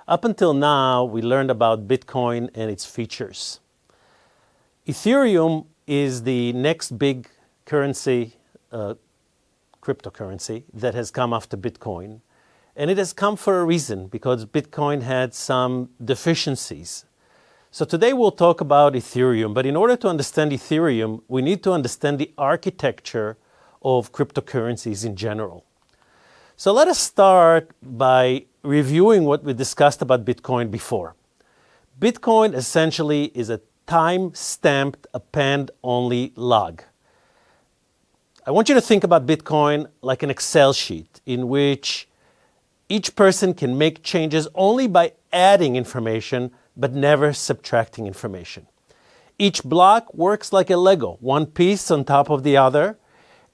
Up until now, we learned about Bitcoin and its features. Ethereum is the next big currency, cryptocurrency, that has come after Bitcoin. And it has come for a reason, because Bitcoin had some deficiencies. So today we'll talk about Ethereum, but in order to understand Ethereum, we need to understand the architecture of cryptocurrencies in general. So let us start by reviewing what we discussed about Bitcoin before. Bitcoin essentially is a time-stamped append-only log. I want you to think about Bitcoin like an Excel sheet in which each person can make changes only by adding information, but never subtracting information. Each block works like a Lego, one piece on top of the other,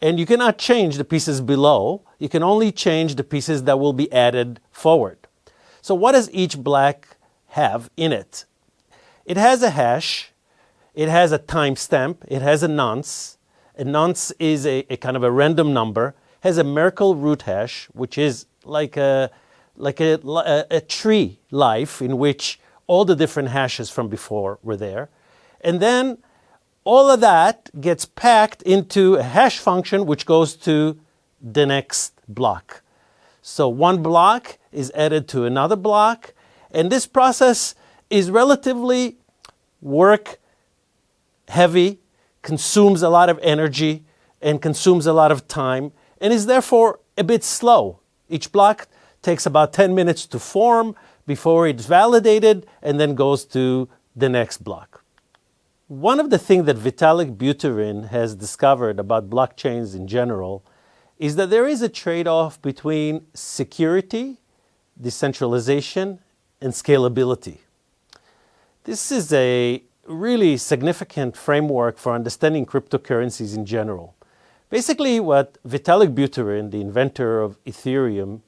and you cannot change the pieces below. You can only change the pieces that will be added forward. So what does each block have in it? It has a hash, it has a timestamp, it has a nonce. A nonce is a kind of a random number, has a Merkle root hash, which is like a tree life in which all the different hashes from before were there. And then all of that gets packed into a hash function which goes to the next block. So one block is added to another block, and this process is relatively work heavy, consumes a lot of energy, and consumes a lot of time, and is therefore a bit slow. Each block takes about 10 minutes to form before it's validated and then goes to the next block. One of the things that Vitalik Buterin has discovered about blockchains in general is that there is a trade-off between security, decentralization, and scalability. This is a really significant framework for understanding cryptocurrencies in general. Basically, what Vitalik Buterin, the inventor of Ethereum,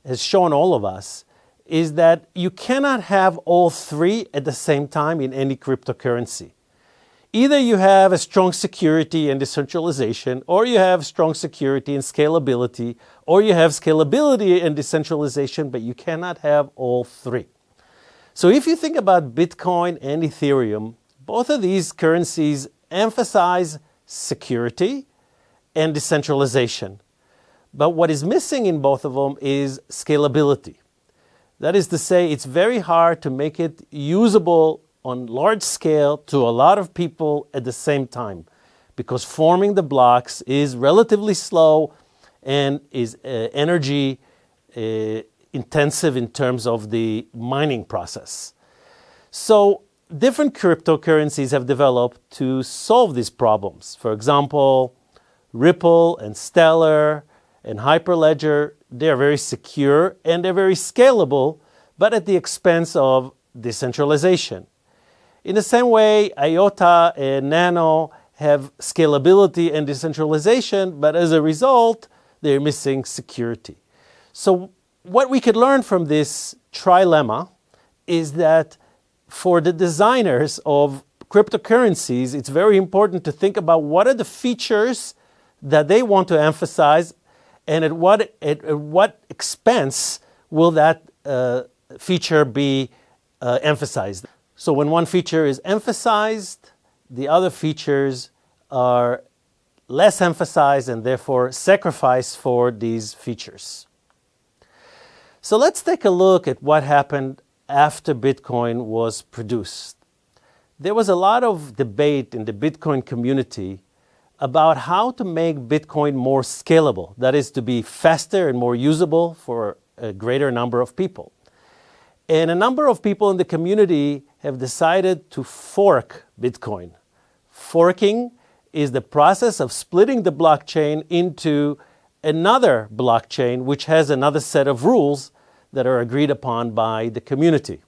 has shown all of us is that you cannot have all three at the same time in any cryptocurrency. Either you have a strong security and decentralization, or you have strong security and scalability, or you have scalability and decentralization, but you cannot have all three. So if you think about Bitcoin and Ethereum, both of these currencies emphasize security and decentralization. But what is missing in both of them is scalability. That is to say, it's very hard to make it usable on large scale to a lot of people at the same time, because forming the blocks is relatively slow and is energy intensive in terms of the mining process. So different cryptocurrencies have developed to solve these problems. For example, Ripple and Stellar and Hyperledger, they're very secure and they're very scalable, but at the expense of decentralization. In the same way, IOTA and Nano have scalability and decentralization, but as a result, they're missing security. So what we could learn from this trilemma is that for the designers of cryptocurrencies, it's very important to think about what are the features that they want to emphasize, and at what expense will that feature be emphasized. So when one feature is emphasized, the other features are less emphasized and therefore sacrificed for these features. So let's take a look at what happened after Bitcoin was produced. There was a lot of debate in the Bitcoin community about how to make Bitcoin more scalable, that is, to be faster and more usable for a greater number of people. And a number of people in the community have decided to fork Bitcoin. Forking is the process of splitting the blockchain into another blockchain which has another set of rules that are agreed upon by the community.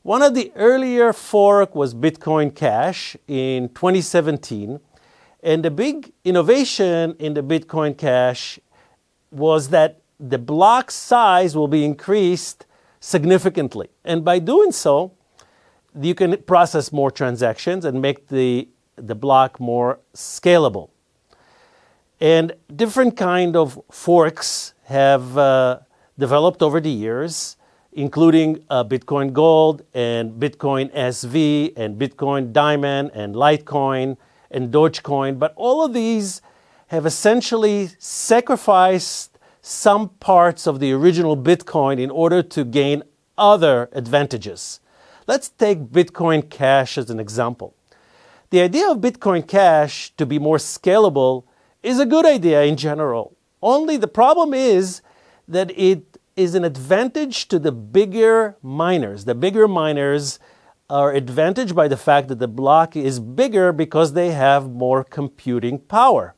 One of the earlier fork was Bitcoin Cash in 2017, and the big innovation in the Bitcoin Cash was that the block size will be increased significantly. And by doing so, you can process more transactions and make the block more scalable. And different kind of forks have developed over the years. including Bitcoin Gold and Bitcoin SV and Bitcoin Diamond and Litecoin and Dogecoin. But all of these have essentially sacrificed some parts of the original Bitcoin in order to gain other advantages. Let's take Bitcoin Cash as an example. The idea of Bitcoin Cash to be more scalable is a good idea in general. Only the problem is that it is an advantage to the bigger miners. The bigger miners are advantaged by the fact that the block is bigger because they have more computing power.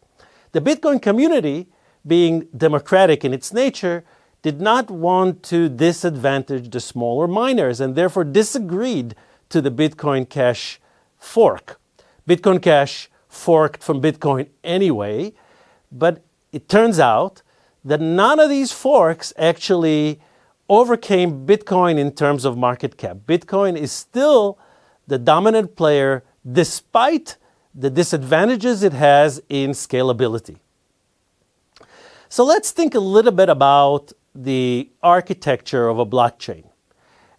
The Bitcoin community, being democratic in its nature, did not want to disadvantage the smaller miners and therefore disagreed to the Bitcoin Cash fork. Bitcoin Cash forked from Bitcoin anyway, but it turns out that none of these forks actually overcame Bitcoin in terms of market cap. Bitcoin is still the dominant player despite the disadvantages it has in scalability. So let's think a little bit about the architecture of a blockchain.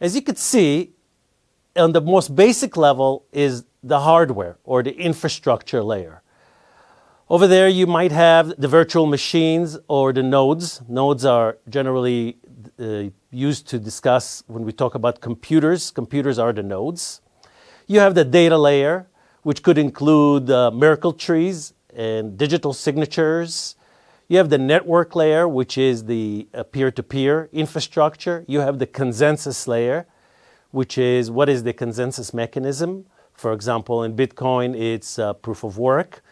As you can see, on the most basic level is the hardware or the infrastructure layer. Over there you might have the virtual machines or the nodes. Nodes are generally used to discuss when we talk about computers. Computers are the nodes. You have the data layer, which could include miracle trees and digital signatures. You have the network layer, which is the peer-to-peer infrastructure. You have the consensus layer, which is what is the consensus mechanism. For example, in Bitcoin, it's proof of work.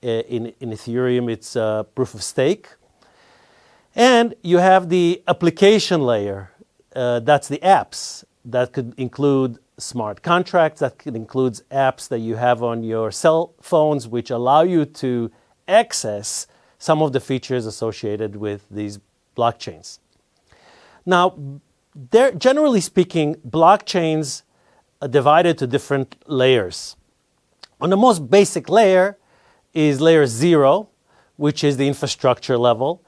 In Ethereum, it's proof of stake. And you have the application layer. That's the apps. That could include smart contracts. That could include apps that you have on your cell phones, which allow you to access some of the features associated with these blockchains. Now, generally speaking, blockchains are divided to different layers. On the most basic layer is layer 0, which is the infrastructure level.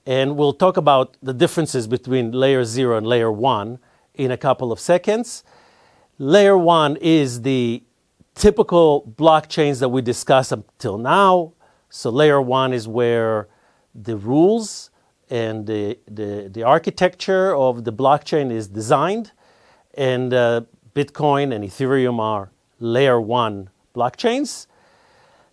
And we'll talk about the differences between layer 0 and layer 1 in a couple of seconds. Layer 1 is the typical blockchains that we discussed until now. So layer 1 is where the rules and the architecture of the blockchain is designed. And Bitcoin and Ethereum are layer 1 blockchains.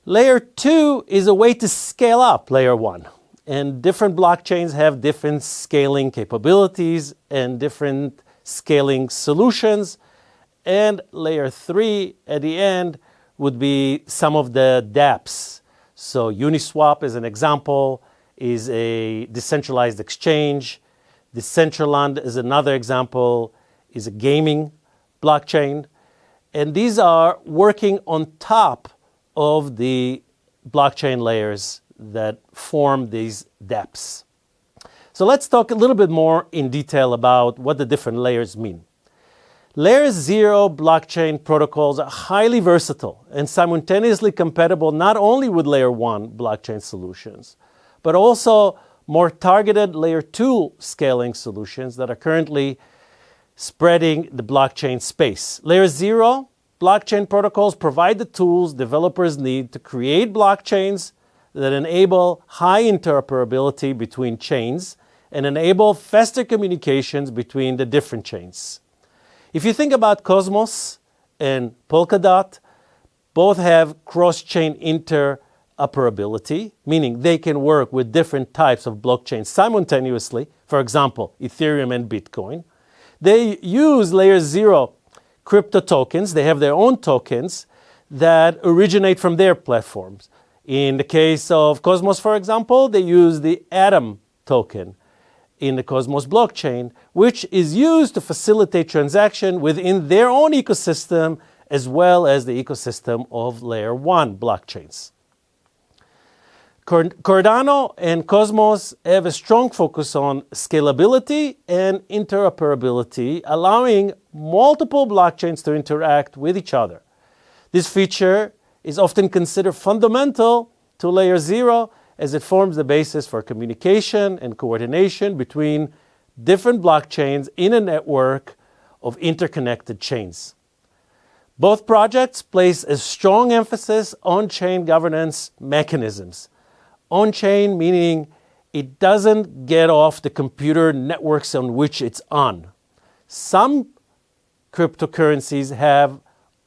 Layer 2 is a way to scale up layer 1. And different blockchains have different scaling capabilities and different scaling solutions. And layer 3 at the end would be some of the dApps. So Uniswap, as an example, is a decentralized exchange. Decentraland is another example, is a gaming blockchain. And these are working on top of the blockchain layers that form these dApps. So let's talk a little bit more in detail about what the different layers mean. Layer 0 blockchain protocols are highly versatile and simultaneously compatible not only with layer 1 blockchain solutions, but also more targeted layer 2 scaling solutions that are currently spreading the blockchain space. Layer 0 blockchain protocols provide the tools developers need to create blockchains that enable high interoperability between chains and enable faster communications between the different chains. If you think about Cosmos and Polkadot, both have cross-chain interoperability, meaning they can work with different types of blockchains simultaneously. For example, Ethereum and Bitcoin. They use layer 0 crypto tokens. They have their own tokens that originate from their platforms. In the case of Cosmos, for example, they use the Atom token in the Cosmos blockchain, which is used to facilitate transaction within their own ecosystem as well as the ecosystem of layer 1 blockchains. Cardano and Cosmos have a strong focus on scalability and interoperability, allowing multiple blockchains to interact with each other. This feature is often considered fundamental to layer 0 as it forms the basis for communication and coordination between different blockchains in a network of interconnected chains. Both projects place a strong emphasis on chain governance mechanisms. On-chain meaning it doesn't get off the computer networks on which it's on. Some cryptocurrencies have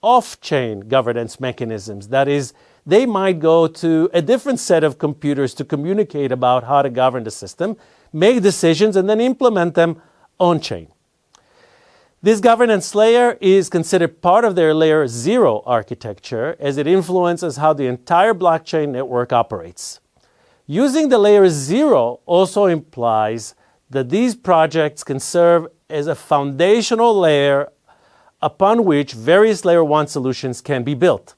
off-chain governance mechanisms. That is, they might go to a different set of computers to communicate about how to govern the system, make decisions, and then implement them on-chain. This governance layer is considered part of their layer 0 architecture, as it influences how the entire blockchain network operates. Using the layer 0 also implies that these projects can serve as a foundational layer upon which various layer 1 solutions can be built.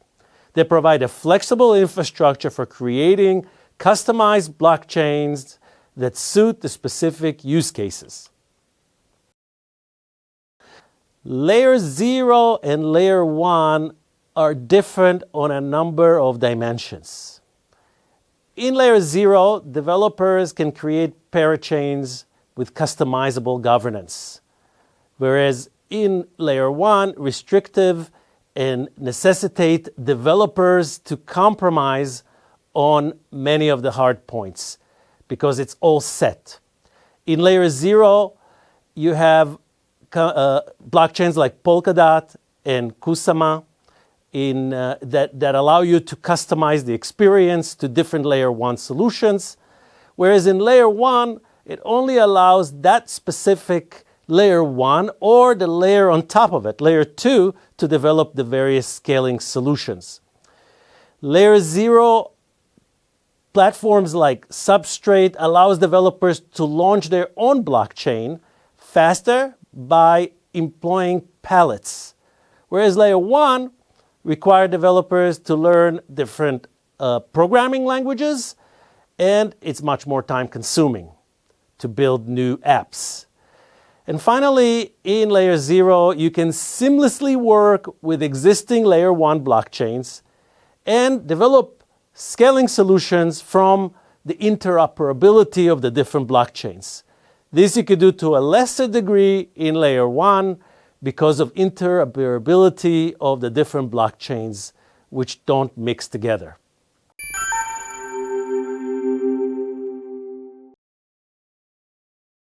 They provide a flexible infrastructure for creating customized blockchains that suit the specific use cases. Layer 0 and layer 1 are different on a number of dimensions. In layer 0, developers can create parachains with customizable governance, whereas in layer 1, restrictive and necessitate developers to compromise on many of the hard points because it's all set. In layer 0, you have blockchains like Polkadot and Kusama that allow you to customize the experience to different layer 1 solutions, whereas in layer 1, it only allows that specific layer 1 or the layer on top of it, layer 2, to develop the various scaling solutions. Layer 0 platforms like Substrate allows developers to launch their own blockchain faster by employing pallets, whereas layer 1 require developers to learn different programming languages, and it's much more time consuming to build new apps. And finally, in layer 0, you can seamlessly work with existing layer 1 blockchains and develop scaling solutions from the interoperability of the different blockchains. This you could do to a lesser degree in layer 1 because of interoperability of the different blockchains which don't mix together.